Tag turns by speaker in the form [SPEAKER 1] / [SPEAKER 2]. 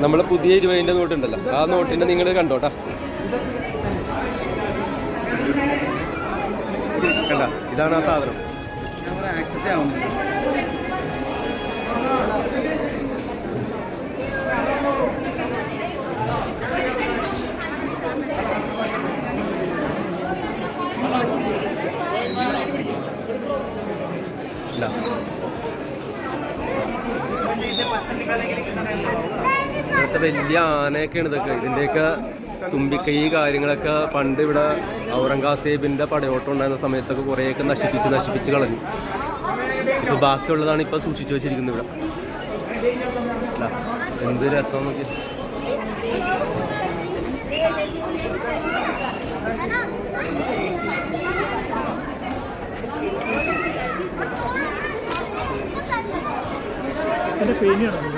[SPEAKER 1] നമ്മളെ പുതിയ 20ന്റെ നോട്ടുണ്ടല്ലോ, ആ നോട്ടിന്റെ നിങ്ങൾ കണ്ടോട്ടാ. കണ്ട, ഇതാണ് ആ സാധനം. ഇവിടുത്തെ വലിയ ആനയൊക്കെയാണ് ഇതൊക്കെ. ഇതിൻ്റെയൊക്കെ തുമ്പിക്കൈ കാര്യങ്ങളൊക്കെ പണ്ട് ഇവിടെ ഔറംഗസേബിൻ്റെ പടയോട്ടം ഉണ്ടായിരുന്ന സമയത്തൊക്കെ കുറേയൊക്കെ നശിപ്പിച്ച് കളഞ്ഞു. ഇപ്പോൾ ബാക്കിയുള്ളതാണ് ഇപ്പോൾ സൂക്ഷിച്ചു വെച്ചിരിക്കുന്നത് ഇവിടെ. എന്ത് രസം നോക്കി.
[SPEAKER 2] എൻ്റെ പേടിയാണ്.